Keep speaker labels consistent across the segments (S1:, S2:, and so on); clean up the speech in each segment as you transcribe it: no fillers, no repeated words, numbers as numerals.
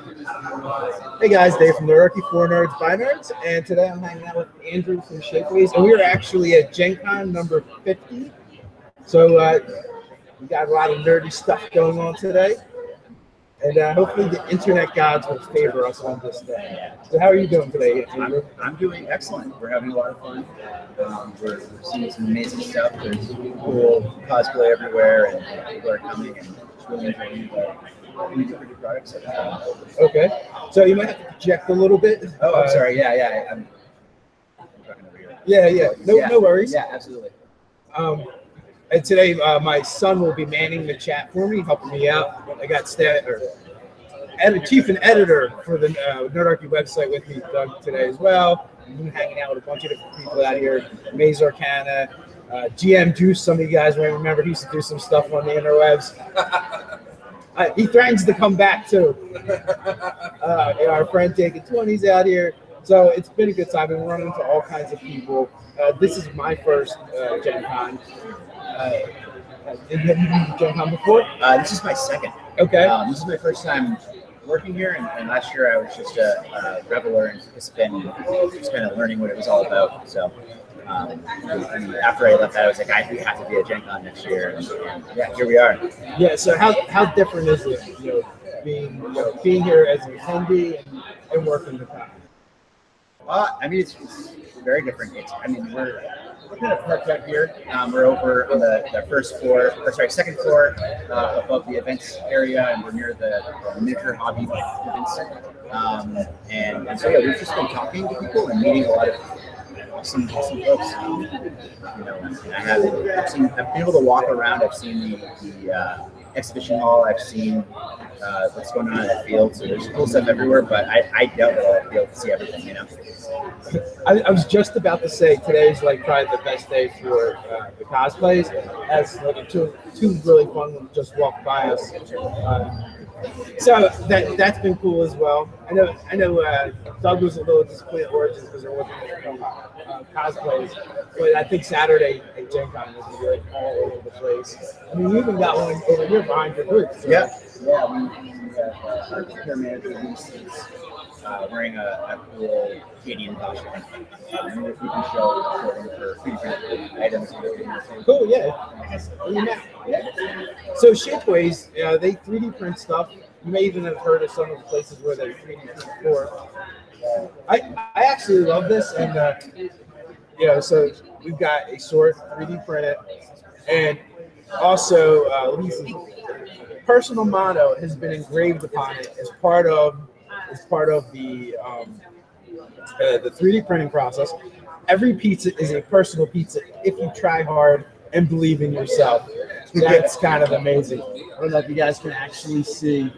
S1: Hey guys, Dave from Nerdarchy, 4 Nerds by Nerds, and today I'm hanging out with Andrew from Shapeways, and we are actually at GenCon number 50. So we got a lot of nerdy stuff going on today, and hopefully the internet gods will favor us on this day. So how are you doing today, Andrew?
S2: I'm doing excellent. We're having a lot of fun. We're seeing some amazing stuff. There's cool cosplay everywhere, and people are coming and it's really enjoying the products.
S1: Okay, so you might have to project a little bit.
S2: Oh, I'm sorry. Yeah. I'm talking over here.
S1: Yeah. No worries.
S2: Yeah, absolutely.
S1: And today, my son will be manning the chat for me, helping me out. I got chief and editor for the Nerdarchy website with me, Doug, today as well. I've been hanging out with a bunch of different people out here. Maze Arcana, GM Juice, some of you guys may remember, he used to do some stuff on the interwebs. He threatens to come back too. Our friend Taking 20s out here. So it's been a good time. I've been running into all kinds of people. This is my first Gen Con. Have you been to Gen Con before?
S2: This is my second.
S1: Okay.
S2: This is my first time working here, and last year I was just a reveler and participant, and just kind of learning what it was all about. So after I left that, I was like, we have to be at Gen Con next year, and yeah, here we are.
S1: Yeah. So how different is it, being here as an attendee and working the con?
S2: I mean, it's very different. We're kind of parked out here. We're over on the second floor above the events area, and we're near the miniature hobby events. And so yeah, we've just been talking to people and meeting a lot of awesome folks. I've been able to walk around. I've seen the exhibition hall. I've seen what's going on in the field. So there's cool stuff everywhere, but I doubt that I'll be able to see everything,
S1: I was just about to say today's like probably the best day for the cosplays, as like two really fun ones just walked by us. So that's been cool as well. I know Doug was a little disappointed at Origins because there wasn't cosplays, but I think Saturday at Gen Con was really all over the place. I mean, you even got one over here behind your booth. So.
S2: Yeah. We have our care manager wearing a cool Canadian costume. We can show him for 3 items.
S1: Cool, yeah. So Shapeways, they 3D print stuff. You may even have heard of some of the places where they 3D print before. I actually love this, and so we've got a sword 3D printed, and also Lisa's personal motto has been engraved upon it as part of the 3D printing process. Every pizza is a personal pizza if you try hard and believe in yourself. That's kind of amazing. I don't know if you guys can actually see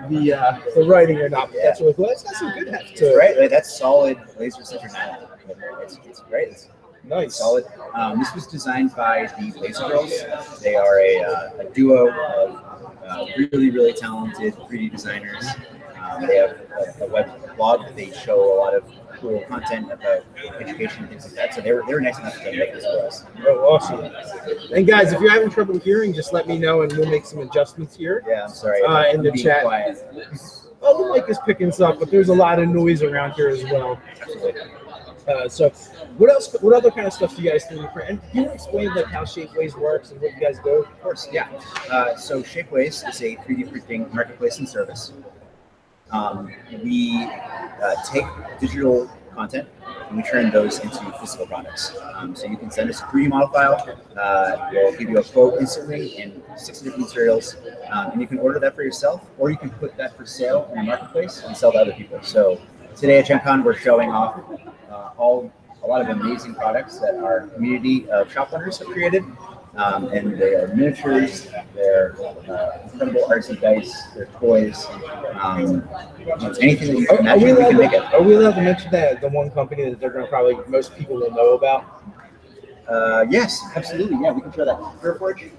S1: the writing or not, but that's really cool. It's got some good heft to it.
S2: Right, like that's solid laser center now. It's great. It's
S1: nice.
S2: Solid. This was designed by the Laser Girls. They are a duo of really talented 3D designers. They have a web blog that they show a lot of cool content about education and things like that. So they were nice enough to make this for us.
S1: Oh, awesome. And guys, if you're having trouble hearing, just let me know and we'll make some adjustments here.
S2: Yeah, I'm sorry.
S1: In the chat.
S2: Quiet.
S1: Oh, the mic is picking us up, but there's a lot of noise around here as well. So what other kind of stuff do you guys do? And can you explain like how Shapeways works and what you guys do?
S2: Of course, yeah. So Shapeways is a 3D printing marketplace and service. We take digital content and we turn those into physical products. So you can send us a 3D model file. We'll give you a quote instantly in 6 different materials, and you can order that for yourself, or you can put that for sale in the marketplace and sell to other people. So today at Gen Con, we're showing off a lot of amazing products that our community of shop owners have created. And they are miniatures, they're incredible arts and dice, they're toys, anything that you can imagine, we can make it.
S1: Are we allowed to mention that the one company that they're going to probably most people will know about?
S2: Yes, absolutely. Yeah, we can show that. Hero Forge.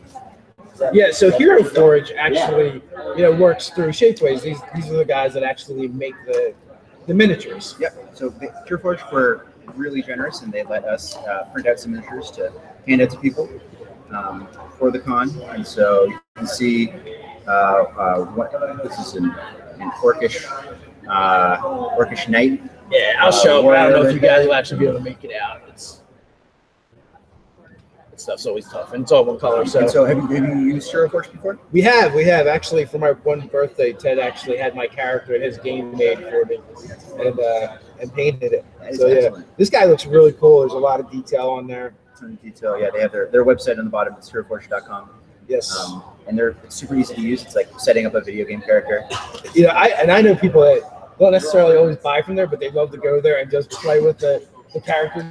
S1: Yeah, so Hero Forge actually works through Shapeways. These are the guys that actually make the miniatures.
S2: Yep. So Hero Forge were really generous, and they let us print out some miniatures to hand out to people for the con. And so you can see what this is in an orcish knight.
S1: Yeah, I'll show up, but I don't know if you guys will actually be able to make it out. Stuff's always tough, and it's all one color.
S2: So have you used Hero Forge before?
S1: We have actually. For my one birthday, Ted actually had my character and his game made for me, and painted it. So excellent. This guy looks really cool. There's a lot of detail on there.
S2: A ton of detail. Yeah, they have their website on the bottom. It's heroforge.com.
S1: Yes.
S2: And it's super easy to use. It's like setting up a video game character.
S1: I know people that don't necessarily always buy from there, but they love to go there and just play with the character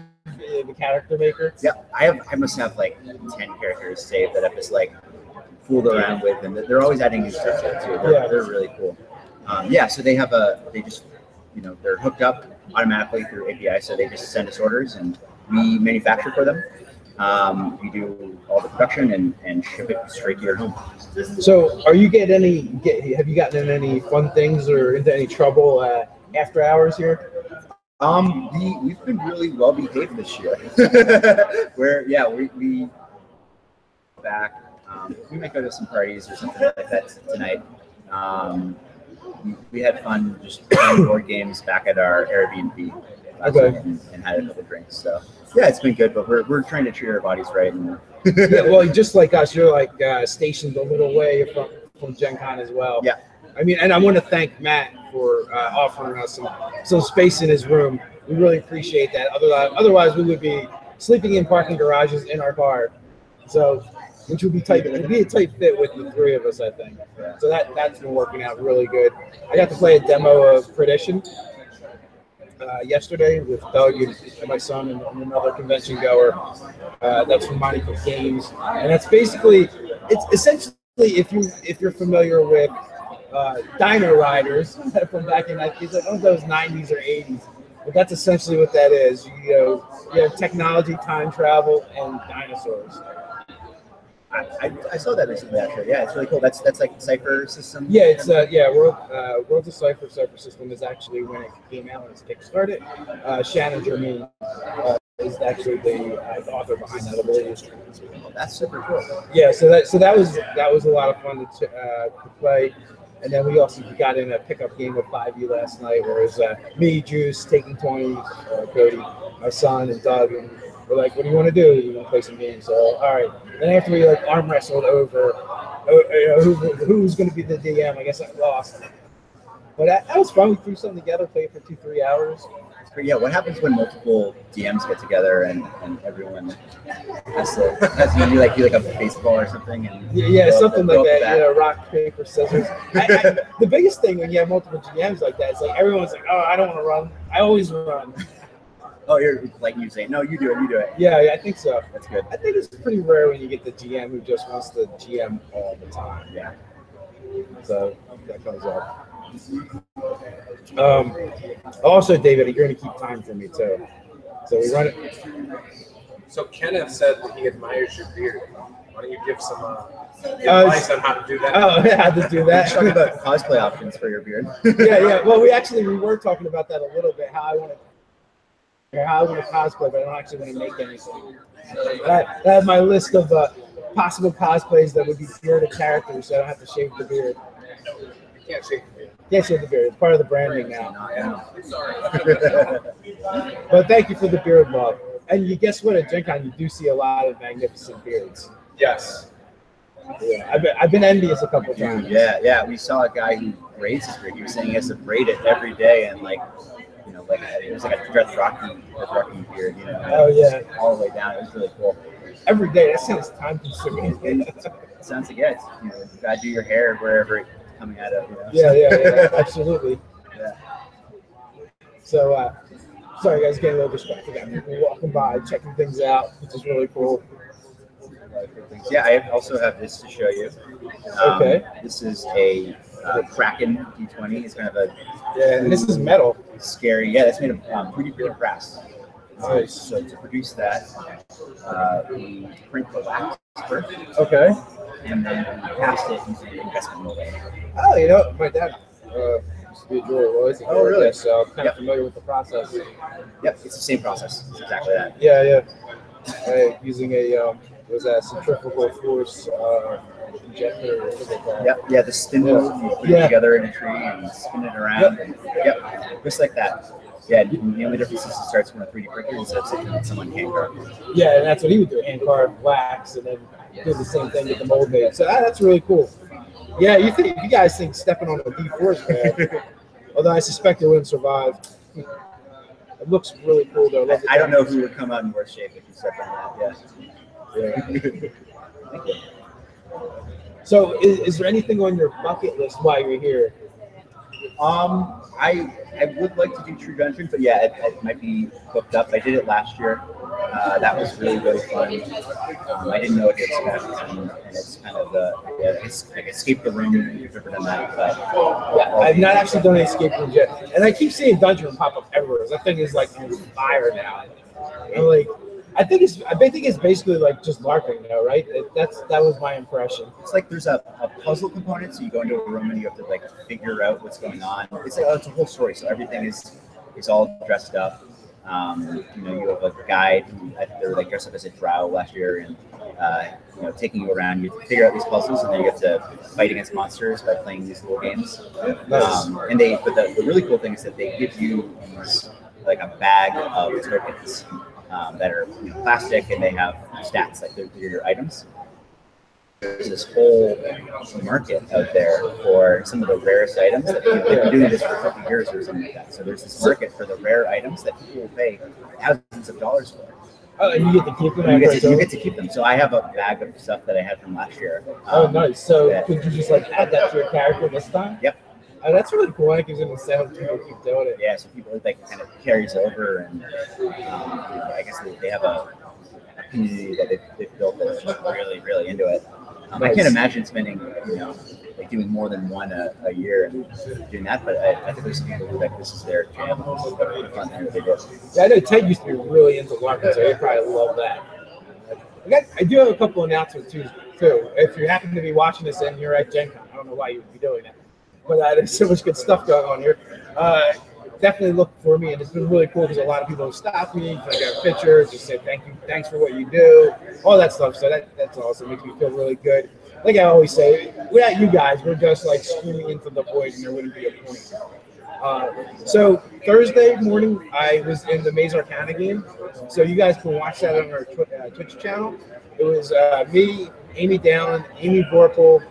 S1: maker.
S2: Yeah, I must have like 10 characters saved that I've just like fooled around with, and they're always adding new stuff to it too. They're really cool. So they have they're hooked up automatically through API, so they just send us orders and we manufacture for them. We do all the production and ship it straight to your home.
S1: So have you gotten in any fun things or into any trouble after hours here?
S2: We've been really well behaved this year. we back. We might go to some parties or something like that tonight. We had fun just playing board games back at our Airbnb. And had a couple drinks. So yeah, it's been good, but we're trying to treat our bodies right. And
S1: yeah, well, just like us, you're like stationed a little way from GenCon as well.
S2: Yeah.
S1: I mean, and I want to thank Matt for offering us some space in his room. We really appreciate that. Otherwise, we would be sleeping in parking garages in our car. So, which would be tight. It would be a tight fit with the three of us, I think. So that's been working out really good. I got to play a demo of Perdition yesterday with Doug and my son and another convention goer. That's from Monty Cook Games, and that's basically it's essentially if you're familiar with Dino Riders from back in those 90s or 80s, but that's essentially what that is. You have technology, time travel, and dinosaurs.
S2: I saw that recently, actually. Yeah, it's really cool. That's like Cypher System.
S1: Yeah, it's Worlds of Cypher System is actually when it came out and it's kickstarted. Shannon Germain is actually the author behind that, I believe.
S2: That's super cool.
S1: Yeah, so that was a lot of fun to play. And then we also got in a pickup game of 5e last night, where it was me, Juice, taking 20, Cody, my son, and Doug, and we're like, "What do you want to do? We want to play some games." So, all right. Then after we arm wrestled over who's going to be the DM, I guess I lost. But that was fun. We threw something together, played for 2-3 hours.
S2: Yeah, what happens when multiple DMs get together and everyone has to do like a baseball or something? And
S1: something like that. Rock, paper, scissors. The biggest thing when you have multiple DMs like that is like everyone's like, "Oh, I don't want to run. I always run."
S2: Oh, you're like you say, "No, you do it."
S1: Yeah, I think so.
S2: That's good.
S1: I think it's pretty rare when you get the GM who just wants to GM all the time.
S2: Yeah.
S1: So that comes up. Also, David, you're going to keep time for me too. So we run it.
S3: So Kenneth said that he admires your beard. Why don't you give some advice on how to do that?
S1: Oh, how to do that.
S2: Talk about cosplay options for your beard.
S1: Yeah. Well, we were talking about that a little bit. How I want to cosplay, but I don't actually want to make anything. I have my list of possible cosplays that would be bearded characters, so I don't have to shave the beard.
S3: You can't shave the beard.
S1: Can't shave the beard. It's part of the branding now. But thank you for the beard love. And you guess what? At GenCon, you do see a lot of magnificent beards.
S3: Yes.
S1: Yeah, I've been envious a couple times.
S2: Yeah. We saw a guy who braids his beard. He was saying he has to braid it every day, and it was like a Death Rocky beard,
S1: Oh yeah.
S2: All the way down. It was really cool.
S1: Every day. That sounds time consuming.
S2: It sounds like you gotta do your hair wherever it's coming out of.
S1: Yeah, absolutely.
S2: Yeah.
S1: So, sorry guys, getting a little distracted. Got people walking by, checking things out, which is really cool.
S2: Yeah, I also have this to show you.
S1: Okay.
S2: This is a Kraken D20. It's kind of a
S1: and this is metal.
S2: Scary. Yeah, that's made of 3D printed brass.
S1: Nice.
S2: So to produce that, we print the wax first.
S1: Okay.
S2: And then we cast it using an investment molding.
S1: Oh, my dad used to be a jeweler.
S2: Oh, really?
S1: So I'm kind of familiar with the process.
S2: Yep, it's the same process. It's exactly that.
S1: Yeah. Using a centrifugal force Projector or something like that.
S2: Yep, yeah, the spindle, you put it together in a tree and spin it around. Yep, just like that. Yeah, the only difference is it starts from a 3D printer instead of something that someone hand carved.
S1: Yeah, and that's what he would do, hand carve wax, and then do the same thing with the mold made. So that's really cool. Yeah, you guys think stepping on a D4 is bad, although I suspect it wouldn't survive. It looks really cool though.
S2: I don't know who would come out in worse shape if you stepped on that. Yeah.
S1: So, is there anything on your bucket list while you're here?
S2: I would like to do True Dungeon, but yeah, it might be booked up. I did it last year. That was really, really fun. I didn't know what to expect, and it's kind of it's like Escape the Room. If you've ever done that, but
S1: yeah, I've not actually done an escape room yet, and I keep seeing Dungeon Room pop up everywhere. That thing is like on fire now. And like, I think it's basically like just LARPing now, right? That was my impression.
S2: It's like there's a puzzle component, so you go into a room and you have to like figure out what's going on. It's like it's a whole story, so everything is all dressed up. You have a guide who I think they were like dressed up as a drow last year, and taking you around. You have to figure out these puzzles, and then you get to fight against monsters by playing these little games.
S1: Nice.
S2: But the really cool thing is that they give you these like a bag of tokens. That are plastic, and they have stats, like they're your items. There's this whole market out there for some of the rarest items that they've been doing this for 50 years or something like that. So there's this market for the rare items that people will pay thousands of dollars for.
S1: Oh, and you get to keep them.
S2: You get to keep them. So I have a bag of stuff that I had from last year.
S1: Oh, nice. So could you just like add that to your character this time?
S2: Yep.
S1: Oh, that's really cool. It gives them incentive to keep doing it.
S2: Yeah, so people like kind of carries over, and I guess they have a community that they've built that's just really, really into it. Nice. I can't imagine spending, like doing more than one a year and doing that, but I think there's some people who like this is their jam. Fun thing they do.
S1: Yeah, I know Ted used to be really into LARPing, so he'd probably love that. I do have a couple announcements too. If you happen to be watching this and you're at GenCon, I don't know why you would be doing that. But there's so much good stuff going on here. Definitely look for me, and it's been really cool because a lot of people have stopped me, I got a picture, just say thank you, thanks for what you do, all that stuff. So that's awesome. Makes me feel really good. Like I always say, without you guys, we're just like screaming into the void, and there wouldn't be a point. So Thursday morning, I was in the Maze Arcana game, so you guys can watch that on our Twitch channel. It was me, Amy Dallin, Amy Vorpal,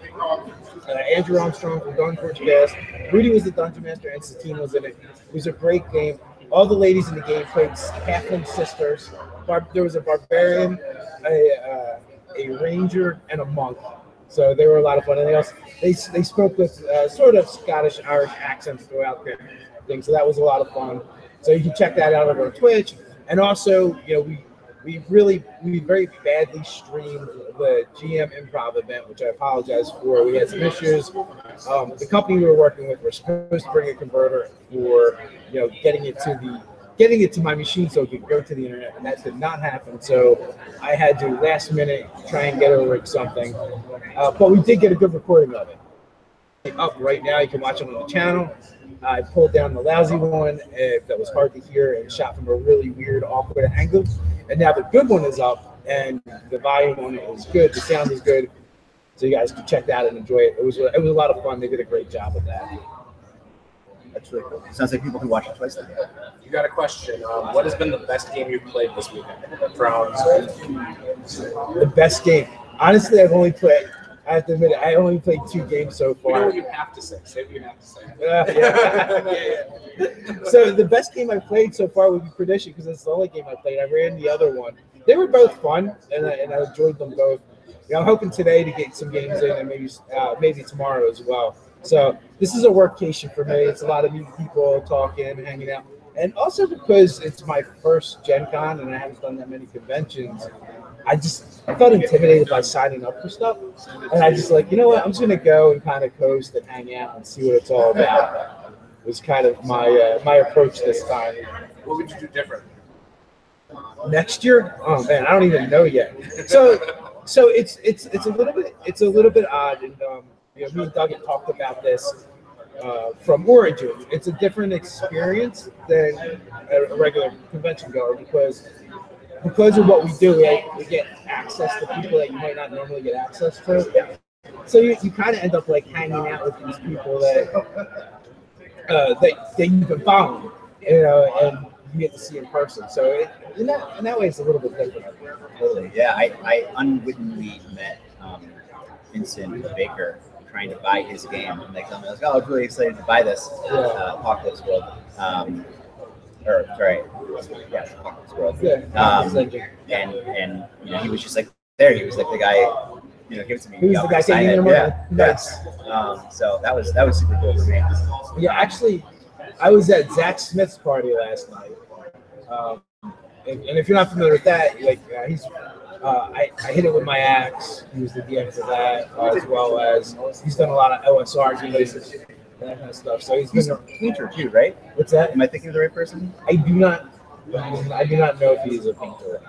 S1: Andrew Armstrong from Dawn Forge Cast. Rudy was the Dungeon Master, and Satine was in it. It was a great game. All the ladies in the game played halfling sisters. There was a barbarian, a ranger, and a monk. So they were a lot of fun. And they spoke with sort of Scottish Irish accents throughout the thing. So that was a lot of fun. So you can check that out on our Twitch. And also, we very badly streamed the GM Improv event, which I apologize for. We had some issues. The company we were working with were supposed to bring a converter for getting it to my machine so it could go to the internet, and that did not happen. So I had to last minute try and get over something. But we did get a good recording of it. Up right now, you can watch it on the channel. I pulled down the lousy one that was hard to hear and shot from a really weird, awkward angle. And now the good one is up, and the volume on it is good. The sound is good, so you guys can check that out and enjoy it. It was a lot of fun. They did a great job with that.
S2: That's really cool. Sounds like people can watch it twice then.
S3: You got a question. What has been the best game you've played this weekend?
S1: The best game. Honestly, I have to admit, I only played 2 games so far.
S3: You know what you have to say. Say what you have to say.
S1: Yeah. So the best game I played so far would be Perdition, because it's the only game I played. I ran the other one. They were both fun, and I enjoyed them both. I'm hoping today to get some games in, and maybe tomorrow as well. So this is a workcation for me. It's a lot of new people talking, hanging out. And also because it's my first GenCon and I haven't done that many conventions, I felt intimidated by signing up for stuff. And I just like, you know what, I'm just going to go and kind of coast and hang out and see what it's all about. It was kind of my approach this time.
S3: What would you do different?
S1: Next year? Oh man, I don't even know yet. So it's a little bit odd, and me and Doug had talked about this from Origin. It's a different experience than a regular convention goer because of what we do. We get access to people that you might not normally get access to. So you kind of end up like hanging out with these people that you've been following, you know, and you get to see in person. So in that way, it's a little bit different.
S2: Totally. Yeah, I unwittingly met Vincent Baker trying to buy his game, and they told me, I was like, oh, I was really excited to buy this Apocalypse World. Or sorry, yeah, Apocalypse World.
S1: Yeah.
S2: And you know, he was just like there. He was like the guy, you know, give it to me.
S1: He was the guy saying it.
S2: Yeah.
S1: Nice.
S2: So that was super cool for me.
S1: Yeah, actually, I was at Zach Smith's party last night. And if you're not familiar with that, like he's, I hit it with my axe. He was the DM for that, as well as he's done a lot of OSR games, that kind of stuff. So he's been a
S2: painter too, right?
S1: What's that?
S2: Am I thinking of the right person?
S1: I do not know if he's a painter,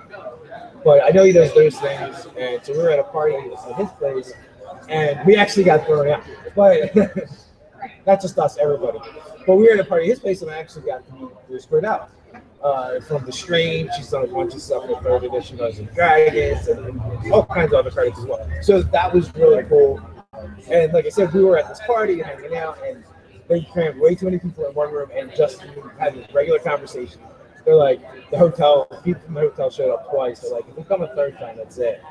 S1: but I know he does those things. And so we were at a party at his place, and we actually got thrown out. But not just us, everybody. But we were at a party at his place, and I actually got to meet Bruce Cordell. From The Strange, she's done a bunch of stuff with 3rd edition Dungeons and Dragons and all kinds of other credits as well. So that was really cool. And like I said, we were at this party hanging out, and they crammed way too many people in one room and just had a regular conversation. They're like, people from the hotel showed up twice. They're like, if we come a third time, that's it.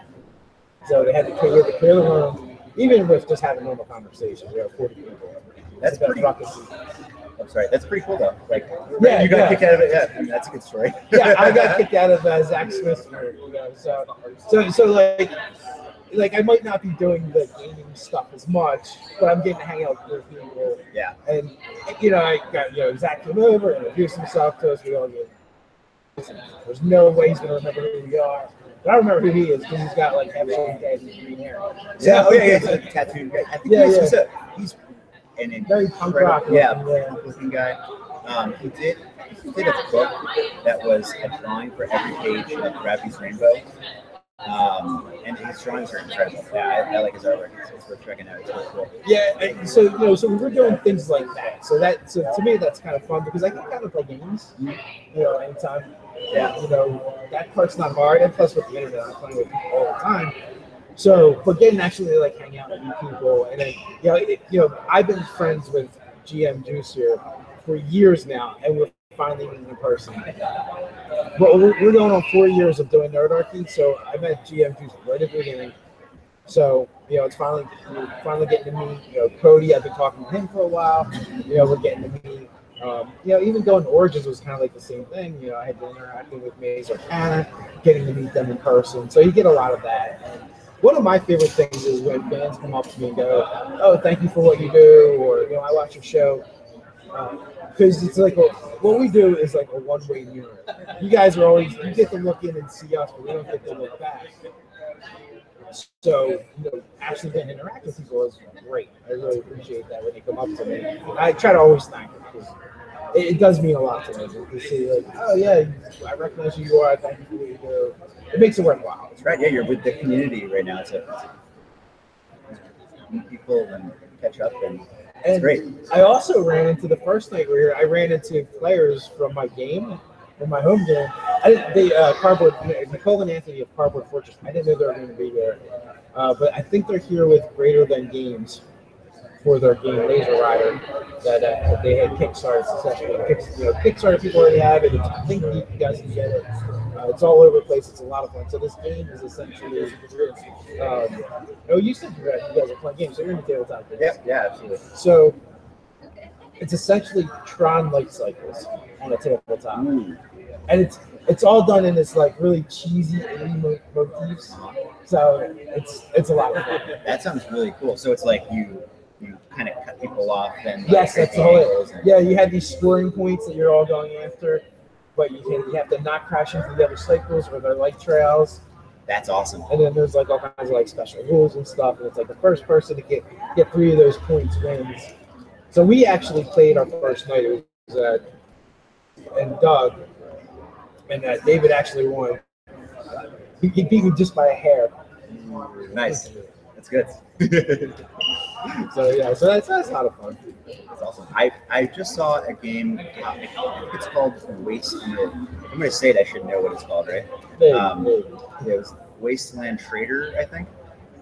S1: So they had to clear the room, even with just having normal conversations. We have 40 people.
S2: That's pretty rocket. I'm sorry, that's pretty cool though. Like,
S1: yeah,
S2: you got kicked out of it. Yeah, I mean, that's a good story.
S1: Yeah, I got kicked out of Zach Smith's, you know. So like I might not be doing the gaming stuff as much, but I'm getting to hang out with people.
S2: Yeah.
S1: And you know, I got Zach came over and introduced himself to us. We all get. There's no way he's gonna remember who we are. But I remember who he is because he's got like heavy green hair.
S2: So, yeah, he's a tattooed guy. I think he's and
S1: very punk rock.
S2: Looking guy. He did a book that was a drawing for every page of Gravity's Rainbow. And his drawings are incredible. Yeah, I like his artwork. It's worth checking out. It's really cool.
S1: Yeah, so we were doing things like that. So to me that's kind of fun because I can kind of play games, anytime.
S2: Yeah.
S1: That part's not hard, and plus with the internet, I'm playing with people all the time. So, but getting actually like hang out with new people, and then I've been friends with GM Juice here for years now, and we're finally meeting in person. Well, we're going on 4 years of doing Nerdarchy, so I met GM Juice right at the beginning. So, it's we're finally getting to meet, Cody. I've been talking to him for a while. We're getting to meet, even going to Origins was kind of like the same thing. I had been interacting with Maze or Anna, getting to meet them in person. So you get a lot of that. And one of my favorite things is when fans come up to me and go, "Oh, thank you for what you do," or, "I watch your show." Because it's like what we do is like a one-way mirror. You guys are always, you get to look in and see us, but we don't get to look back. So, actually getting to interact with people is great. I really appreciate that when they come up to me. I try to always thank them because it does mean a lot to me to see, like, "Oh yeah, I recognize who you are. Thank you for what you do." It makes it worthwhile.
S2: That's right. Yeah, you're with the community right now. It's meet people and catch up, and it's great.
S1: I also ran into the first night we were here. I ran into players from my game, from my home game. Cardboard, Nicole and Anthony of Cardboard Fortress. I didn't know they were going to be there, but I think they're here with Greater Than Games for their game Laser Rider that they had Kickstarted successfully. Kickstarter people already have it. I think you guys can get it. It's all over the place. It's a lot of fun. So this game is essentially, you said you guys are playing games, so you're in the tabletop games.
S2: Yeah, absolutely.
S1: So it's essentially Tron Light Cycles on a tabletop, and it's all done in this like really cheesy 80s motifs. So it's a lot of fun.
S2: That sounds really cool. So it's like you kind of cut people off and
S1: yes, that's the whole. Yeah, you have these scoring points that you're all going after, but you have to not crash into the other cycles or their light trails.
S2: That's awesome.
S1: And then there's like all kinds of like special rules and stuff, and it's like the first person to get 3 of those points wins. So we actually played our first night. It was and Doug, and David actually won. He beat me just by a hair.
S2: Nice. That's good.
S1: So that's a lot of fun.
S2: That's awesome. I just saw a game. I think it's called Wasteland. I'm going to say it. I should know what it's called, right? It was Wasteland Trader, I think.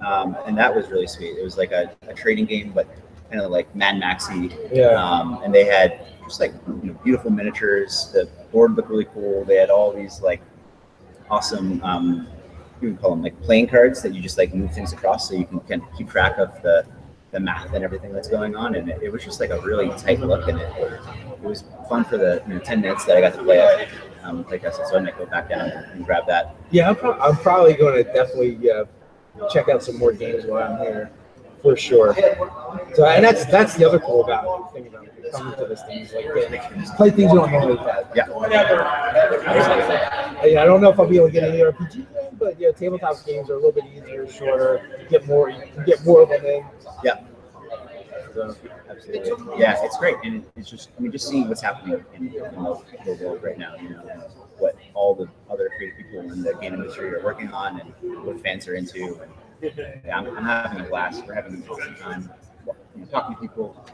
S2: and that was really sweet. It was like a trading game, but kind of like Mad Maxy.
S1: Yeah.
S2: And they had just like beautiful miniatures. The board looked really cool. They had all these like awesome, you would call them like playing cards that you just like move things across, so you can keep track of the math and everything that's going on. And it was just like a really tight look, and it was fun for the 10 minutes that I got to play it. Like I said, so I might go back down and grab that.
S1: Yeah, I'm probably going to definitely check out some more games while I'm here, for sure. So, and that's the other cool thing about coming to this thing is like play things you don't normally play.
S2: Yeah.
S1: I don't know if I'll be able to get any RPG game, but tabletop games are a little bit easier, shorter. You can get more of them in.
S2: Yeah. So, absolutely. Yeah, it's great, and it's just just seeing what's happening in the world right now. What all the other creative people in the game industry are working on, and what fans are into. And yeah, I'm having a blast. We're having an awesome time talking to people,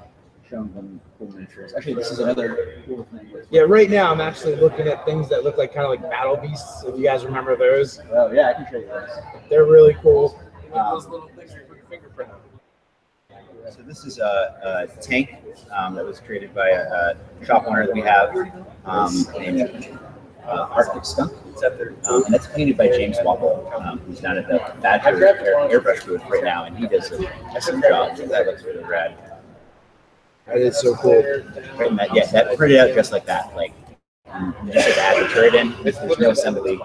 S2: showing them cool miniatures. Actually, this is another cool thing.
S1: Yeah, right now I'm actually looking at things that look like kind of like battle beasts. If you guys remember those.
S2: Oh yeah, I can show you those.
S1: They're really cool.
S3: Those little things you put your fingerprint on.
S2: So this is a tank that was created by a shop owner that we have named Arctic Skunk. And that's painted by James Wapple, who's down at the Badger airbrush booth right now, and he does an excellent job. That looks really rad.
S1: That is so cool.
S2: Right, and that printed out just like that. Like you just have to add the turret in. There's no assembly.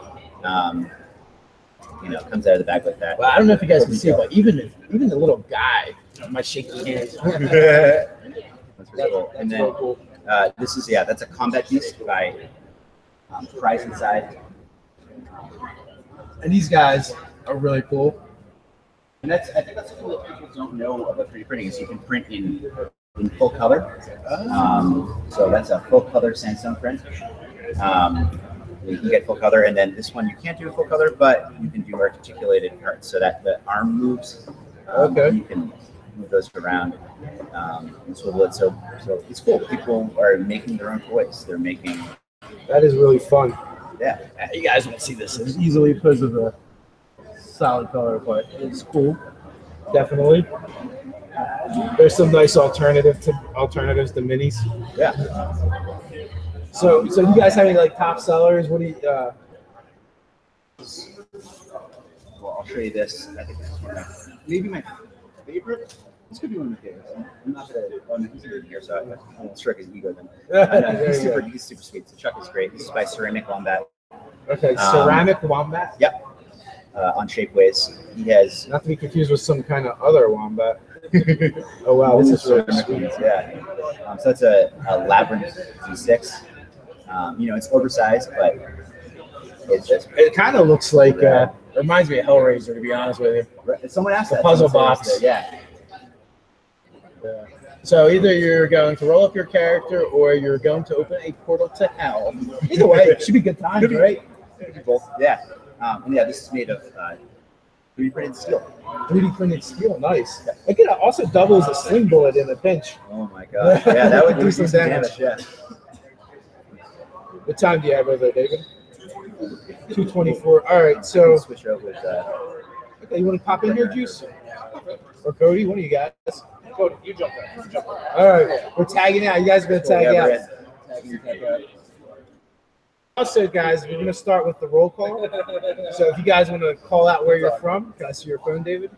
S2: It comes out of the bag like that.
S1: Well, I don't know if you guys can see, but even the little guy might shake his hands.
S2: That's really cool. And then this is that's a combat beast by Prize Inside.
S1: And these guys are really cool.
S2: And I think that's cool that people don't know about 3D printing is you can print in full color. So that's a full color sandstone print. You can get full color, and then this one you can't do a full color, but you can do articulated parts so that the arm moves.
S1: Okay.
S2: You can move those around and swivel it. So it's cool. People are making their own toys. They're making.
S1: That is really fun.
S2: Yeah.
S1: You guys won't see this as easily because of the solid color, but it's cool. Definitely. There's some nice alternatives to minis.
S2: Yeah.
S1: So you guys have any like top sellers? What do you?
S2: Well, I'll show you this. I think this is maybe my favorite. This could be one of my favorites. I'm not gonna. Oh no, he's in here, so I won't strike his ego then. He's super sweet. So Chuck is great. This is by Ceramic Wombat.
S1: Okay, Ceramic Wombat.
S2: Yep. On Shapeways, he has.
S1: Not to be confused with some kind of other wombat. Oh wow, this is really sweet.
S2: Yeah. So it's a Labyrinth D6. It's oversized, but it's just.
S1: It kind of looks like. It reminds me of Hellraiser, to be honest with you.
S2: Someone asked that.
S1: Puzzle box.
S2: Yeah.
S1: So either you're going to roll up your character, or you're going to open a portal to hell. Either way, it should be good times, right?
S2: Both. Yeah. And this is made of 3D printed steel.
S1: 3D printed steel, nice. I could also double as a sling bullet in a pinch.
S2: Oh my god! Yeah, that would do some damage. Yeah.
S1: What time do you have over there, David? 2:24. All right, so
S2: switch over with that.
S1: Okay, you want to pop in here, Juice? Or Cody? One of you guys?
S3: Cody, you jump in.
S1: All right, we're tagging out. You guys are gonna tag out. Also, guys, we're gonna start with the roll call. So if you guys want to call out where you're from, can I see your phone, David?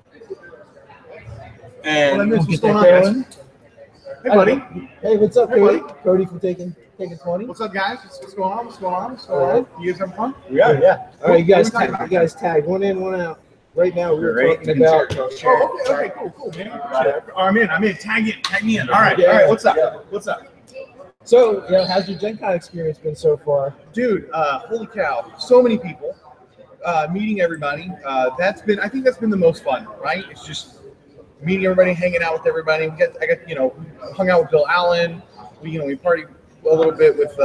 S1: And we'll get that going.
S4: Hey, buddy.
S1: Hey, what's up, Cody? Cody from taking 20.
S4: What's up, guys? What's going on? What's going on? You guys having fun?
S2: We are, yeah.
S1: All right, you guys tag one in, one out. Right now, we're talking about.
S4: Oh, okay, cool, man. I'm in. Tag me in. All right. What's up?
S1: So, how's your GenCon experience been so far?
S4: Dude, holy cow. So many people, meeting everybody. I think that's been the most fun, right? It's just meeting everybody, hanging out with everybody. Hung out with Bill Allen. We partied a little bit with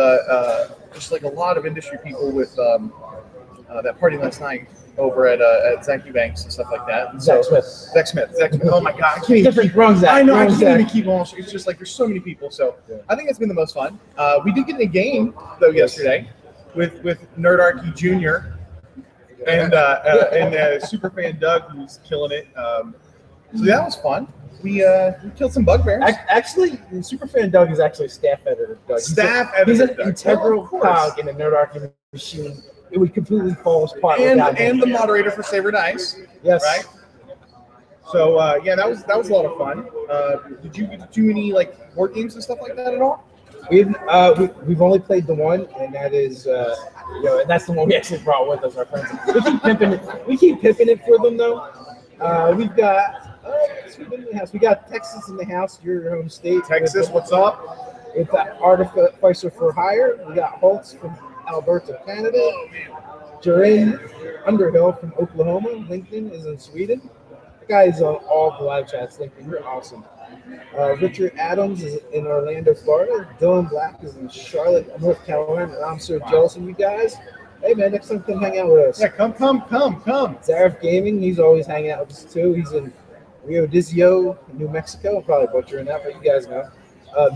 S4: just like a lot of industry people with that party last night over at Zach Eubanks and stuff like that.
S1: Zach Smith.
S4: Oh my God, I can't even keep,
S1: I know,
S4: I can't even keep on. It's just like there's so many people. So I think it's been the most fun. We did get in a game though yesterday with Nerdarchy Jr. and Superfan Doug, who's killing it. So that was fun. We killed some bugbears.
S1: Actually, Superfan Doug is actually staff editor. Doug. He's an integral cog in the Nerdarchy machine. It would completely fall apart.
S4: And the moderator for Saber Dice.
S1: Yes.
S4: Right. So yeah, that was a lot of fun. Did you get to do any like board games and stuff like that at all?
S1: We've only played the one, and that is and that's the one we actually brought with us. Our friends. We keep pimping it for them though. We've got. We got Texas in the house, your home state.
S4: Texas, what's up?
S1: With Artificer for Hire. We got Holtz from Alberta, Canada. Jarin Underhill from Oklahoma. LinkedIn is in Sweden. The guy is on all the live chats. LinkedIn, you're awesome. Richard Adams is in Orlando, Florida. Dylan Black is in Charlotte, North Carolina. And I'm so jealous of you guys. Hey man, next time come hang out with us.
S4: Yeah, come.
S1: Zarif Gaming, he's always hanging out with us too. He's in Rio Dizio, New Mexico. I'm probably butchering that, but you guys know.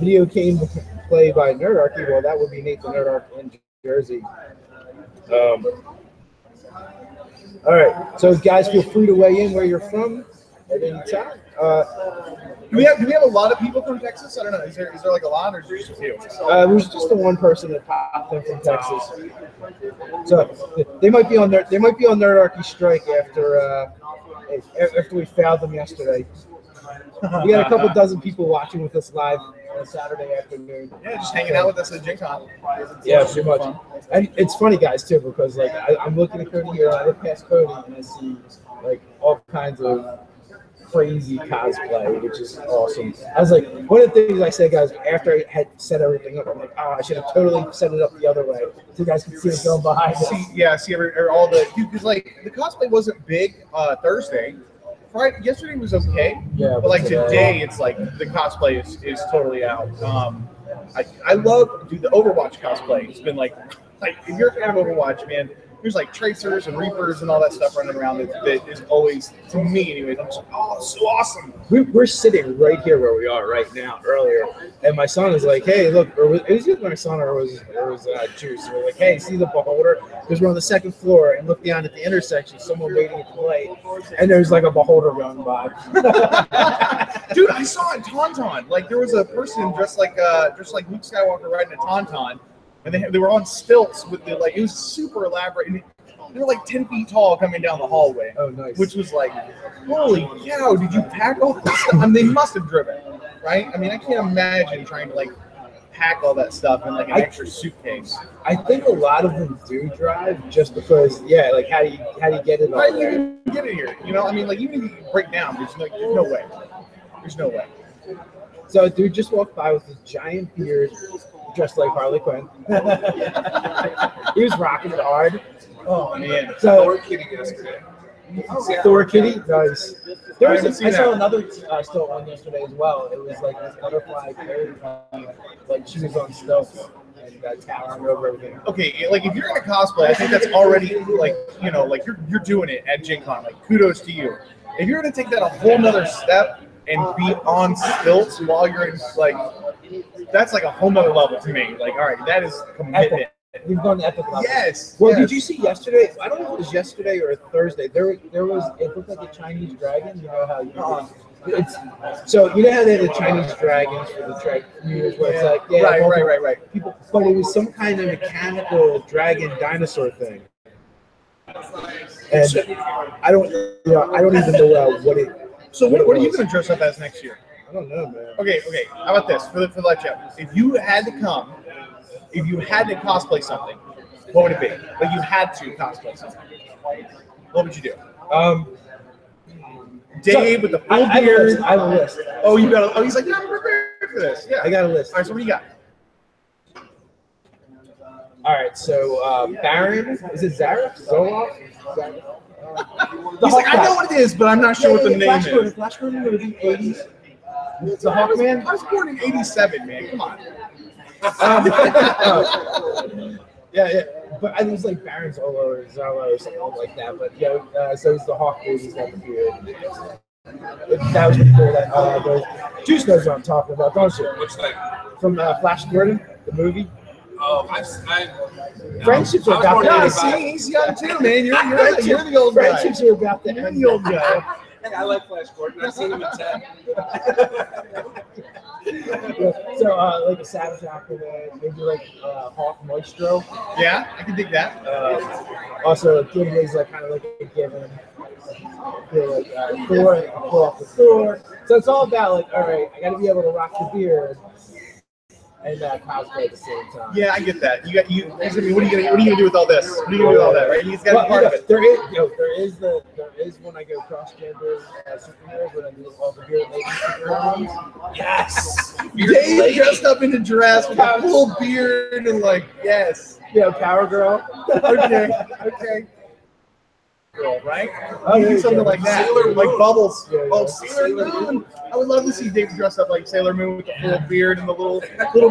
S1: Video game play by Nerdarchy. Well, that would be Nathan Nerdarchy in Jersey. All right, so guys, feel free to weigh in where you're from at any time.
S4: Do we have a lot of people from Texas? I don't know. Is there like a lot, or is there just a few?
S1: There's just the one person that popped in from Texas. So they might be on Nerdarchy strike after we failed them yesterday. We got a couple dozen people watching with us live on a Saturday afternoon.
S4: Yeah, just hanging out with us at GenCon.
S1: Yeah, pretty much. And it's funny, guys, too, because like I'm looking at Cody here, I look past Cody, and I see like all kinds of crazy cosplay, which is awesome. I was like, one of the things I said, guys, after I had set everything up, I'm like, I should have totally set it up the other way, so you guys can see it going behind us.
S4: See all the because like the cosplay wasn't big Thursday. Friday, yesterday was okay, but like today, it's like the cosplay is totally out. I love the Overwatch cosplay. It's been like if you're a fan of Overwatch, man, there's like tracers and reapers and all that stuff running around that is always, to me anyways, I'm just like, oh, it's so awesome.
S1: We're sitting right here where we are right now earlier, and my son is like, hey, look, it was either my son or it was Juice. We're like, hey, see the beholder? Because we're on the second floor and look down at the intersection, someone waiting at the light, and there's like a beholder going by.
S4: Dude, I saw it Tauntaun. Like there was a person dressed like Luke Skywalker riding a Tauntaun. And they were on stilts with the it was super elaborate. And they were like 10 feet tall coming down the hallway.
S1: Oh, nice.
S4: Which was like, holy cow, did you pack all this stuff? I mean, they must have driven, right? I mean, I can't imagine trying to pack all that stuff in an extra suitcase.
S1: I think a lot of them do drive just because, how do you get it?
S4: How do you get it here? You know, I mean, even if you break down, there's no way. There's no way.
S1: So a dude just walked by with his giant beard, dressed like Harley Quinn. He was rocking it hard.
S4: Oh man!
S1: So
S3: Thor Kitty yesterday.
S1: Thor Kitty, nice. I saw
S4: that.
S1: Another still on yesterday as well. It was like this butterfly bird, like she was on stilts and towering over everything.
S4: Okay, if you're in a cosplay, I think that's already you're doing it at GenCon. Like kudos to you. If you're gonna take that a whole nother step and be on stilts while you're in that's like a whole nother level to me. Like, all right, that is commitment.
S1: We've gone to epic level.
S4: Yes.
S1: Well,
S4: yes.
S1: Did you see yesterday? I don't know if it was yesterday or Thursday. There was. It looked like a Chinese dragon. You know how so you know how they had the Chinese dragons for the dragon where it's like
S4: right.
S1: People, but it was some kind of mechanical dragon dinosaur thing. And I don't even know what it.
S4: So what are you going to dress up as next year?
S1: I don't know, man.
S4: Okay. How about this for the live chat? If you had to cosplay something, what would it be? Like you had to cosplay something. What would you do? Dave with the full beard.
S1: I have a list.
S4: Oh, you got. He's like, yeah, I'm prepared for this. Yeah,
S1: I got a list.
S4: All right, so what do you got?
S1: All right, so Baron, is it Zarek? Zoloff?
S4: He's like, I know what it is, but I'm not sure what the name is.
S1: Flash Gordon movie, 80s. The Hawkman?
S4: I was born in 87, man. Come on.
S1: Yeah. But I think it's like Baron Zolo or Zolo or something like that. But so it's the Hawk dude. He's got the beard. That was before that. Juice knows what I'm talking about, don't you?
S3: Which thing?
S1: From Flash Gordon, the movie.
S3: Oh,
S1: Friendships are
S3: I was
S1: about
S3: born
S1: to
S3: in
S4: Yeah,
S1: end.
S3: 85.
S4: see, he's young too, man. You're the old guy.
S1: Friendships are about to
S4: You're
S1: end.
S4: the old guy.
S3: Hey, I like Flash Gordon. I've seen him in 10.
S1: Yeah, so like a Savage Aquaman, maybe like Hawk Maestro.
S4: Yeah, I can dig that.
S1: Also, Gimli's like kind of like a given. Feel like Thor, I can pull off the Thor. So it's all about like, all right, I got to be able to rock the beard and cosplay at the same time.
S4: Yeah, I get that. What are you gonna do with all this? What are you gonna do with all that? Right? He's got to be part of it.
S1: There is when I go cross gender superheroes when I do all the beard ladies superheroes.
S3: Yes.
S4: Dave dressed up in a dress with a full beard and like, yes.
S1: Yeah, Power Girl.
S4: Okay. Girl, right?
S1: Oh,
S4: You
S1: there
S4: do
S1: you
S4: something
S1: go.
S4: like that,
S3: Sailor
S4: like
S3: Moon.
S4: Bubbles.
S1: Yeah,
S4: Oh,
S1: yeah.
S4: Sailor Moon! I would love to see Dave dressed up like Sailor Moon with the full beard and the little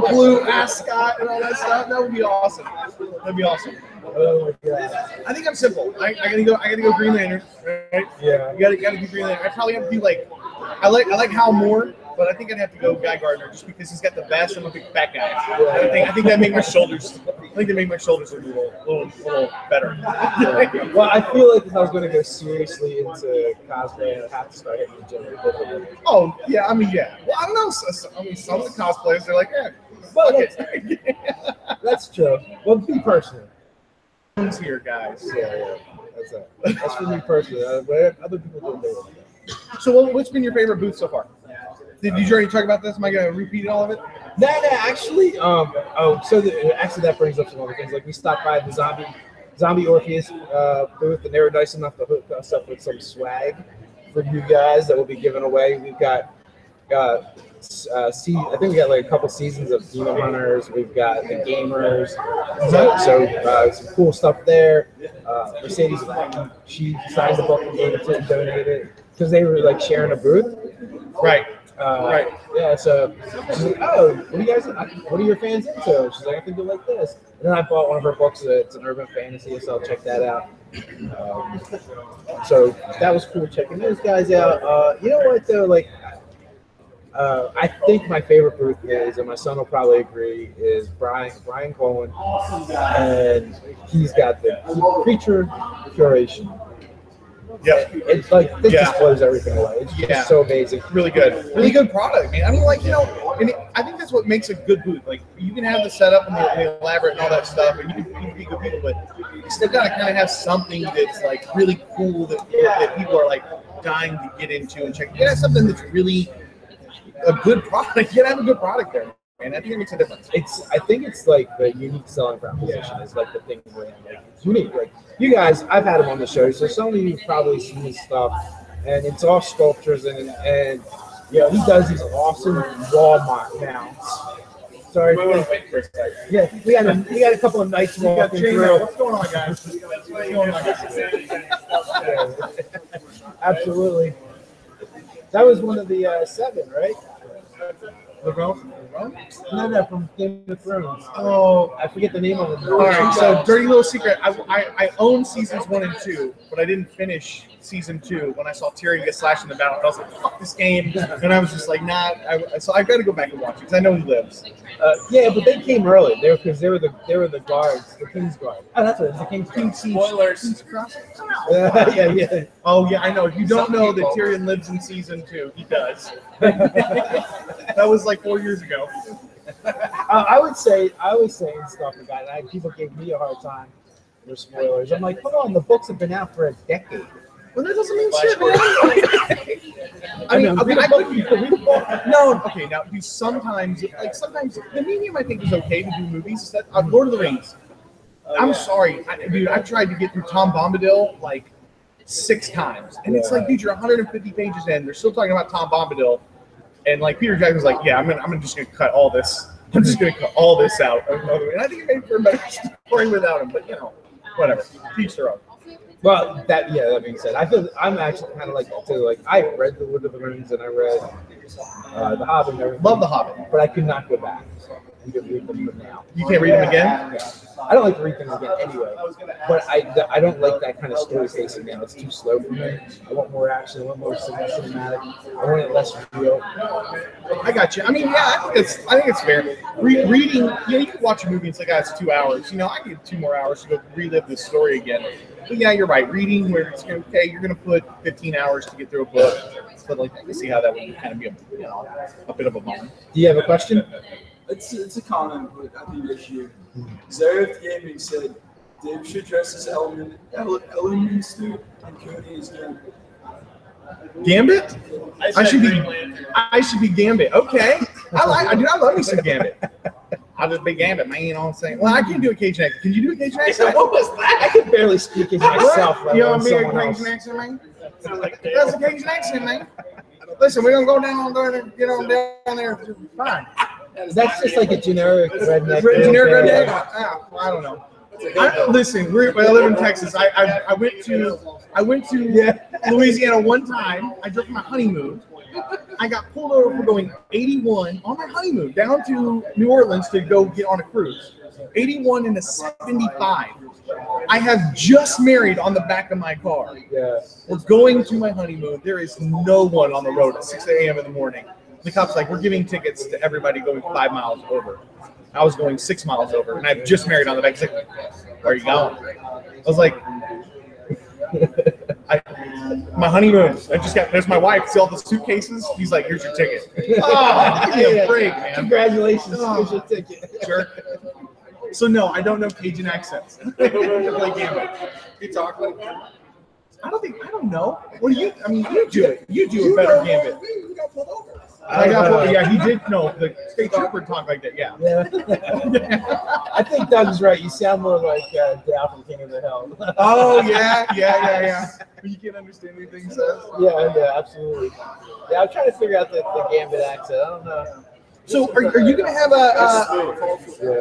S4: blue ascot and all that stuff. That would be awesome. That'd be awesome.
S1: Oh my god.
S4: I think I'm simple. I gotta go Green Lantern. Right?
S1: Yeah.
S4: You gotta do Green Lantern. I probably have to do like I like Hal more, but I think I'd have to go Guy Gardner just because he's got the best. I'm a big fat guy. I think that make my shoulders. I think they make my shoulders look a little better.
S1: Well, I feel like if I was going to go seriously into cosplay, I'd have to start hitting the gym.
S4: Oh yeah, I mean yeah. Well, I don't know. Some of the cosplayers they're like,
S1: Well,
S4: fuck
S1: that's true. Well, be personal.
S4: it. Here, guys.
S1: Yeah. That's for me personally. Other people don't do it.
S4: So, what's been your favorite booth so far? Did you already talk about this? Am I gonna repeat all of it?
S1: No, actually, actually that brings up some other things. Like we stopped by the zombie Orpheus booth, and they were nice enough to hook us up with some swag for you guys that will be given away. We've got, I think we got like a couple seasons of Demon Hunters. We've got the Gamers, so some cool stuff there. Mercedes, she signed the book and gave it to and donated it because they were like sharing a booth.
S4: Right.
S1: Right. Yeah. So she's like, "Oh, what are your fans into?" She's like, "I think you'll like this." And then I bought one of her books. It's an urban fantasy, so I'll check that out. So that was cool checking those guys out. You know what though? Like, I think my favorite booth is, and my son will probably agree, is Brian Cohen, and he's got the creature curation.
S4: Yep.
S1: It's like this just blows everything away. It's just so amazing.
S4: Really good product, man. I mean, like, and I think that's what makes a good booth. Like, you can have the setup and the elaborate and all that stuff, and you can be good people, but you still gotta kind of have something that's like really cool that people are like dying to get into and check. You gotta have something that's really a good product. You gotta have a good product there, and I think it makes a difference.
S1: I think it's like the unique selling proposition is like the thing where like it's unique. Like you guys, I've had him on the show, so some of you've probably seen his stuff, and it's all sculptures and he does these awesome wall mounts. Sorry.
S3: Wait for a second.
S1: Yeah, we got a couple of nights walking through.
S4: What's going on, guys? What's going on, guys?
S1: Absolutely. That was one of the 7, right?
S4: LeBron?
S1: No, from Game of Thrones.
S4: Oh,
S1: I forget the name of it.
S4: all right. So, dirty little secret. I own seasons 1 and 2, but I didn't finish season 2 when I saw Tyrion get slashed in the battle. I was like, "Fuck this game," and I was just like, "Nah." So I've got to go back and watch it because I know he lives.
S1: Yeah, but they came early. They were the guards, the King's Guard. Oh, that's what it is. The King's
S3: Spoilers.
S1: Yeah.
S4: Oh yeah, I know. If you don't know that Tyrion lives in season 2, he does. That was like 4 years ago.
S1: I was saying stuff about it. People gave me a hard time for spoilers. I'm like, come on, the books have been out for a decade.
S4: Well, that doesn't mean shit, man. No, okay. Now, sometimes the medium I think is okay to do movies. Is that Lord of the Rings? I'm sorry, dude. I've tried to get through Tom Bombadil like 6 times, and it's like, dude, you're 150 pages in. They're still talking about Tom Bombadil, and like Peter Jackson's like, yeah, I'm just gonna cut all this. I'm just gonna cut all this out. And I think it made for a better story without him. But whatever. Teach their own.
S1: Well, that being said, I'm actually kind of like I read the Lord of the Rings and I read the Hobbit and everything.
S4: Love the Hobbit,
S1: but I could not go back. you can read them now.
S4: You can't read them again?
S1: Yeah. I don't like to read them again anyway, but I don't like that kind of story pacing now. It's too slow for me. I want more action. I want more cinematic. I want it less real.
S4: I got you. I mean, yeah, I think it's fair. Reading, you can watch a movie and it's like, it's 2 hours. I get 2 more hours to go relive this story again. But yeah, you're right. Reading, where it's okay, you're going to put 15 hours to get through a book. But like, I can see how that would kind of be a bit of a bummer.
S1: Do you have a question?
S5: It's a comment, but I think this year. Zareth Gaming said Dave should dress as Elements dude, and Cody is Gambit.
S4: Gambit? I should be Gambit. Okay. I love me some Gambit. I'll just be Gambit, man. You know what I'm saying? Well, I can't do a Cajun accent. Can you do a Cajun accent?
S1: What was that? I can barely speak it myself.
S4: You know what I mean? A Cajun accent, man? That's a Cajun accent, man. Listen, we're going to go down there, down there. Fine.
S1: That's just like a generic redneck.
S4: Generic redneck? I don't know. Listen, I live in Texas. I went to Louisiana one time. I drove my honeymoon. I got pulled over for going 81 on my honeymoon down to New Orleans to go get on a cruise. 81 in a 75. I have just married on the back of my car.
S1: Yeah.
S4: We're going to my honeymoon. There is no one on the road at 6 a.m. in the morning. The cop's like, we're giving tickets to everybody going 5 miles over. I was going 6 miles over, and I've just married on the back. He's like, where are you going? I was like, my honeymoon. There's my wife. See all the suitcases? He's like, here's your ticket. Oh, give me a break, man.
S1: Congratulations. Here's your ticket.
S4: Sure. So no, I don't know Cajun accents. I play Gambit.
S5: You talk like
S4: I don't know. What do you? I mean, you do it. You do a better Gambit.
S5: You got pulled over.
S4: Yeah, he did. No, the state trooper talked like that. Yeah.
S1: I think Doug's right. You sound more like Dal from King of the Hill.
S4: Oh yeah. You can't understand anything he says.
S1: Yeah, absolutely. Yeah, I'm trying to figure out the Gambit accent. I don't know.
S4: So are you going to have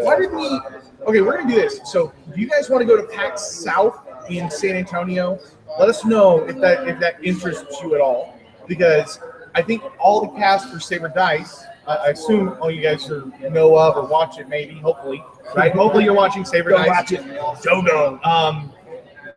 S4: why did we? Okay, we're going to do this. So do you guys want to go to PAX South in San Antonio? Let us know if that interests you at all, because I think all the cast for Saber Dice, I assume all you guys know of or watch it, maybe, hopefully, right? Hopefully you're watching Saber Dice.
S1: Watch it.
S4: Go.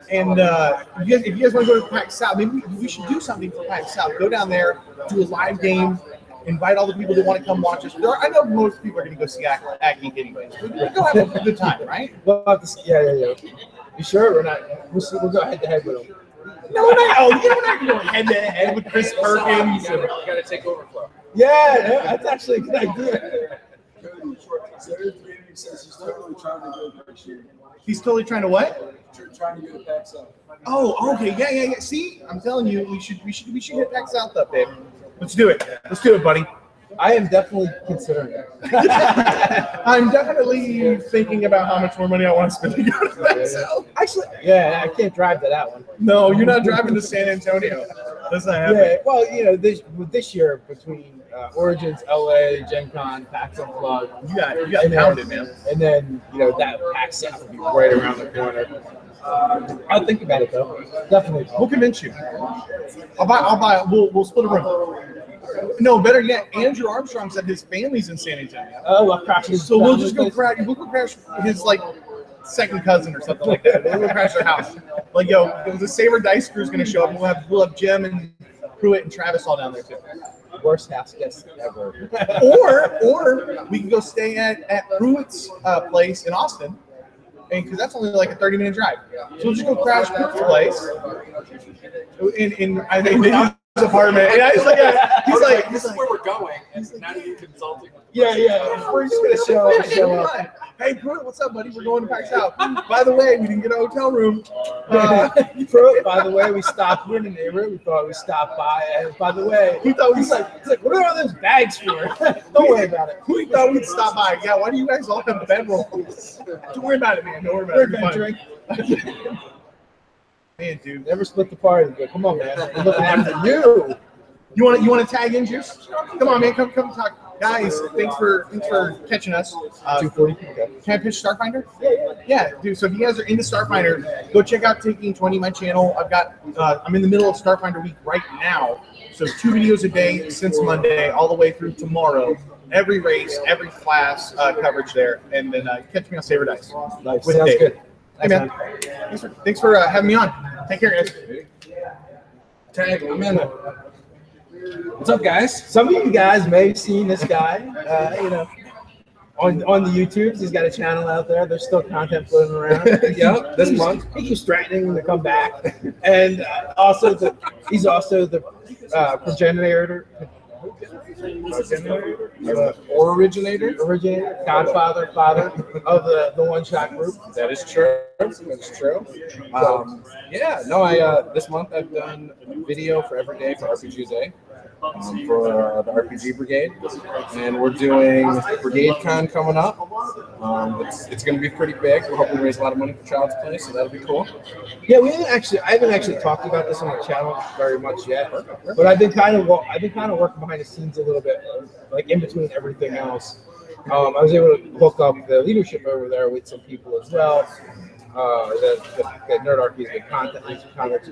S4: And if you guys want to go to PAX South, maybe we should do something for PAX South. Go down there, do a live game, invite all the people that want to come watch us. I know most people are going to go see Acme anyways. We'll go have a good time, right?
S1: Yeah. You sure? We're not. We'll go head to head with them.
S4: No, we're not going head to head with Chris Perkins.
S3: You got to take overflow.
S1: Yeah, that's actually a good idea.
S5: Zareth Gaming says he's totally trying to go next year.
S4: He's totally trying to what?
S5: Trying to go to PAX South.
S4: Oh, okay, yeah. See, I'm telling you, we should hit PAX South up, babe. Let's do it, buddy.
S1: I am definitely considering it.
S4: I'm definitely thinking about how much more money I want to spend to go to PAX South.
S1: Actually, yeah, I can't drive to that one.
S4: No, you're not driving to San Antonio. That's not happening.
S1: Yeah, well, this year between Origins, LA, GenCon, PAX Unplugged,
S4: you got pounded, man.
S1: And then that PAX South will be right around the corner. I'll think about it though. Definitely,
S4: we'll convince you. I'll buy. We'll split a room. No, better yet, Andrew Armstrong said his family's in San Antonio.
S1: Oh, well, crashing.
S4: So we'll just go crash. We'll go crash his second cousin or something like that. We'll go crash their house. The Saber Dice crew is going to show up. We'll have Jim and Pruitt and Travis all down there too.
S1: Worst house guest ever.
S4: or we can go stay at Pruitt's place in Austin, and because that's only like a 30-minute drive. So we'll just go crash Pruitt's place. I think his apartment. And he's like,
S3: this is where we're going. And now you're consulting.
S1: Yeah. We're just gonna show up.
S4: Hey, Pruitt, what's up, buddy? We're going to PAX South. By the way, we didn't get a hotel room.
S1: Pruitt, by the way, we stopped. We're in the neighborhood. We thought we stopped by. And by the way, he's like, what are all those bags for? Don't worry about it.
S4: We thought we'd stop by. Yeah, why do you guys all have bedrolls? Don't worry about it, man. Don't worry about it.
S1: We're adventuring.
S4: Man, dude,
S1: never split the party. But come on, man. We're looking after you.
S4: You want to tag in, Juice? Come on, man. Come talk. Guys, thanks for catching us.
S1: 240. Okay.
S4: Can I pitch Starfinder? Yeah, dude. So if you guys are into Starfinder, go check out Taking 20, my channel. I'm in the middle of Starfinder week right now. So 2 videos a day since Monday all the way through tomorrow. every race, every class coverage there, and then catch me on Saber Dice.
S1: Nice.
S4: With
S1: Sounds
S4: Dave.
S1: good.
S4: Hey man, thanks for having me on. Take care, guys.
S3: Tag, I'm in. What's up, guys?
S1: Some of you guys may have seen this guy, you know, on the YouTubes. He's got a channel out there. There's still content floating around.
S3: Yep, this month.
S1: He keeps threatening to come back, and he's also the progenitor.
S3: Or originator?
S1: Godfather, father of the one-shot group.
S3: That is true. That is true. Yeah, no, this month I've done a video for every day for RPGs for the RPG Brigade, and we're doing Brigade Con coming up. It's going to be pretty big. We're hoping to raise a lot of money for Child's Play, so that'll be cool.
S1: Yeah, I haven't actually talked about this on the channel very much yet, but I've been kind of working behind the scenes a little bit, like in between everything else. I was able to hook up the leadership over there with some people as well. That Nerdarchy has been contacting,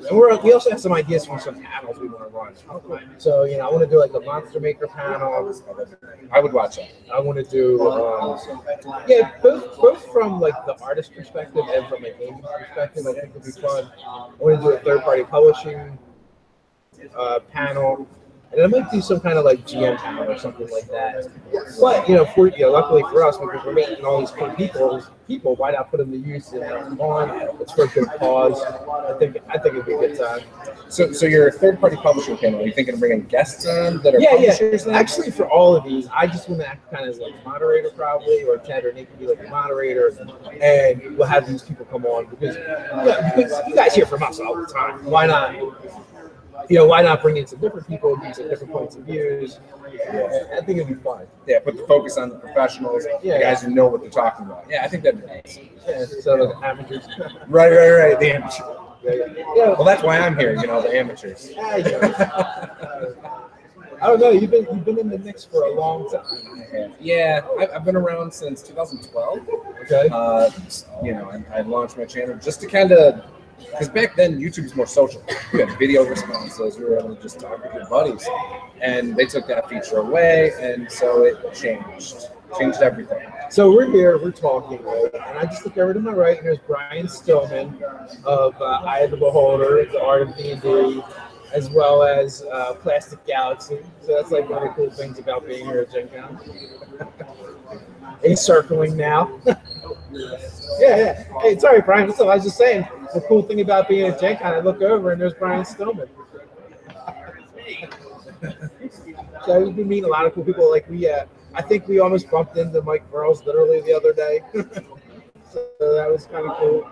S1: and we also have some ideas for some panels we want to run. So I want to do like the Monster Maker panel.
S3: I would watch that.
S1: I want to do both from like the artist perspective and from a gaming perspective. I think would be fun. I want to do a third-party publishing panel. And I might do some kind of like GM panel or something like that. But luckily for us, because we're meeting all these cool people, why not put them to use and have them on? It's for a good cause. I think it'd be a good time.
S3: So your third-party publishing panel, are you thinking of bringing guests on that are publishers?
S1: Yeah. Actually, for all of these, I just want to act kind of as like a moderator probably, or Ted or Nick can be like a moderator, and we'll have these people come on because you guys hear from us all the time. Why not? Why not bring in some different people, use some different points of views? Yeah, I think it'd be fun.
S3: Yeah, put the focus on the professionals, the guys who know what they're talking about. Yeah, I think that'd be nice.
S1: Yeah, so the amateurs.
S3: Right, the amateurs. Yeah. Well, that's why I'm here, the amateurs.
S1: I don't know. You've been in the mix for a long time.
S3: Yeah, I've been around since 2012.
S1: Okay.
S3: I launched my channel just to kind of. Because back then, YouTube was more social. You had video responses. We were able to just talk with your buddies. And they took that feature away, and so it changed everything.
S1: So we're here, we're talking, right? And I just look over to my right, and there's Brian Stillman of Eye of the Beholder, The Art of D&D, as well as Plastic Galaxy. So that's like one of the cool things about being here at GenCon. He's circling now. Yeah. Hey, sorry, Brian. What's up? I was just saying, the cool thing about being at GenCon, I look over and there's Brian Stillman. So we've been meeting a lot of cool people. Like I think we almost bumped into Mike Burrows literally the other day. So that was kind of cool.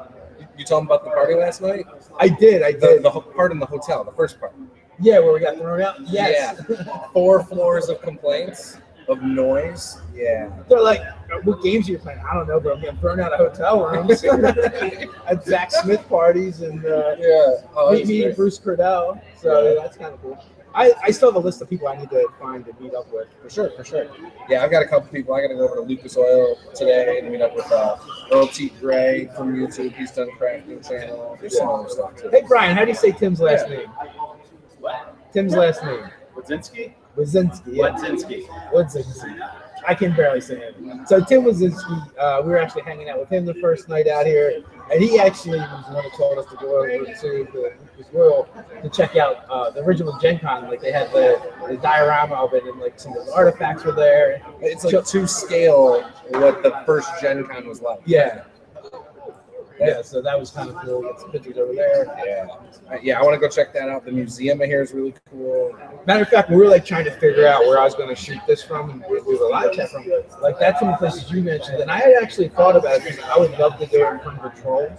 S3: You told him about the party last night?
S1: I did.
S3: The part in the hotel, the first part.
S1: Yeah, where we got thrown out. Yes.
S3: Yeah. 4 floors of complaints. Of noise, yeah.
S1: They're like, what games are you playing? I don't know, but I'm getting thrown out of hotel rooms at Zach Smith parties and meeting Bruce Cordell. So that's kind of cool. I still have a list of people I need to find to meet up with.
S3: For sure. Yeah, I've got a couple people. I got to go over to Lucas Oil today and meet up with Earl T. Gray from YouTube. He's done crafting channel. There's some other stuff too.
S1: Hey, Brian, how do you say Tim's last name?
S6: What?
S1: Tim's last name.
S6: Wazinski?
S1: Wazinski. Yeah.
S6: Wazinski.
S1: I can barely say it. So Tim Wazinski, we were actually hanging out with him the first night out here, and he actually was the one who told us to go over to the Lucas World to check out the original GenCon. Like they had the diorama of it, and like some of the artifacts were there.
S3: It's like to scale what the first GenCon was like.
S1: Yeah. Yeah, so that was kind of cool. Get some pictures over there.
S3: Yeah, I want to go check that out. The museum here is really cool.
S1: Matter of fact, we were like trying to figure out where I was going to shoot this from and do the live chat from. Like that's some of the places you mentioned, and I had actually thought about it because I would love to do it in front of a troll.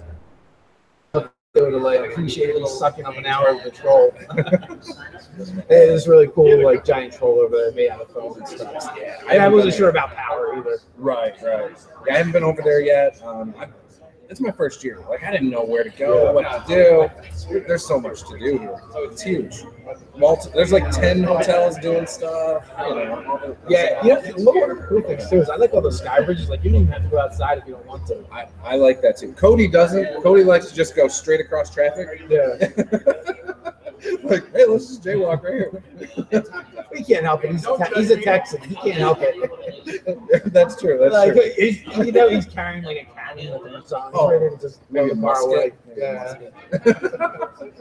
S1: They would have like appreciated sucking up an hour of the troll. It was really cool, like giant troll over there made out of foam and stuff. Yeah, I wasn't sure about power either.
S3: Right. Yeah, I haven't been over there yet. It's my first year. Like I didn't know where to go, what to do. There's so much to do here. It's huge. There's like 10 hotels doing stuff. One of the
S1: cool things too is I like all the sky bridges. Like you don't even have to go outside if you don't want to.
S3: I like that too. Cody doesn't. Cody likes to just go straight across traffic.
S1: Yeah.
S3: Like, hey, let's just jaywalk right here.
S1: He can't help it. He's a Texan. He can't help it.
S3: That's true. That's
S1: Like,
S3: true.
S1: he's carrying like a cannon with him or something.
S3: Oh,
S1: Ready to just
S3: maybe
S1: blow
S3: a
S1: the bar away.
S3: musket.
S1: Yeah.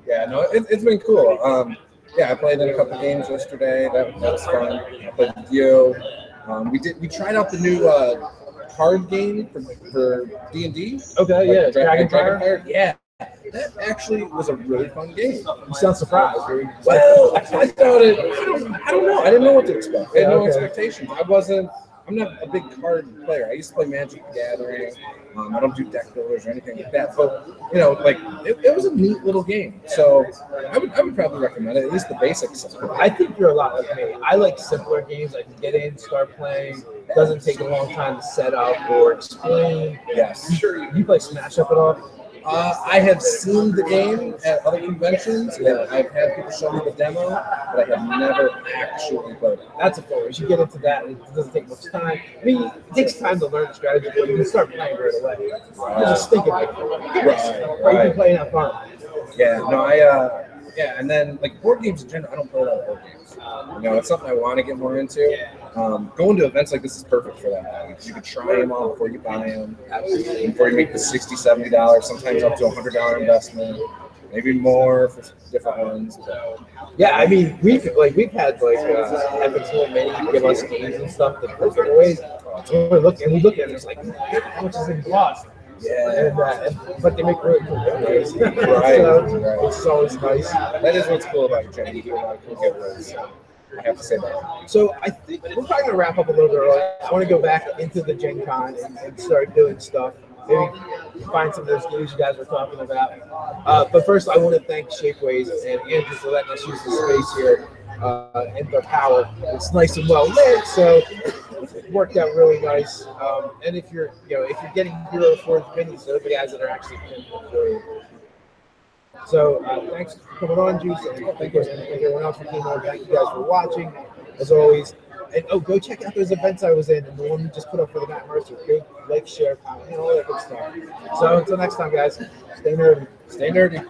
S3: Yeah, no, it's been cool. Yeah, I played in a couple games yesterday. That was fun. I played with you. We tried out the new card game for D&D.
S1: Okay, yeah,
S3: Dragonfire. Yeah, that actually was a really fun game.
S1: You sound surprised, dude.
S3: Well, I thought it. I don't know. I didn't know what to expect. I had no
S1: Okay.
S3: expectations. I'm not a big card player. I used to play Magic the Gathering. I don't do deck builders or anything like that. But like it was a neat little game. So I would probably recommend it. At least the basics.
S1: I think you're a lot like me. I like simpler games. I can get in, start playing. Doesn't take a long time to set up or explain.
S3: Yes.
S1: You play Smash Up at all?
S3: I have seen the game at other conventions, and I've had people show me the demo, but I have never actually played it.
S1: That's a fun. You should get into that. It doesn't take much time. I mean, it takes time to learn the strategy, but you can start playing right away. You just think of it. Or you can play and have fun.
S3: Yeah, no, yeah, and then like board games in general, I don't play a lot of board games. It's something I want to get more into. Going to events like this is perfect for that. You can try them all before you buy them, before you make the $60, $70, sometimes up to $100 investment, maybe more for different ones. But,
S1: yeah, I mean, we've had Epic Tool Mini give us games and stuff that put giveaways. So we look at it, it's like, how much is it cost?
S3: Yeah,
S1: but they make really cool giveaways.
S3: Right, right.
S1: Which is always nice.
S3: That is what's cool about Gen. You do a lot of cool giveaways. I have to say that.
S1: So I think we're probably going to wrap up a little bit early. I want to go back into the GenCon and start doing stuff. Maybe find some of those games you guys were talking about. But first, I want to thank Shapeways and Andrew for letting us use the space here and the power. It's nice and well lit, so it worked out really nice. And if you're getting Hero Forge minis, they're the guys that are actually paying for you. So thanks for coming on, Juice, and thank everyone else for coming on. Thank you guys for watching, as always. And go check out those events I was in, and the one we just put up for the Matt Mercer. Go like, share, comment, and all that good stuff. So until next time, guys, stay nerdy.
S3: Stay nerdy.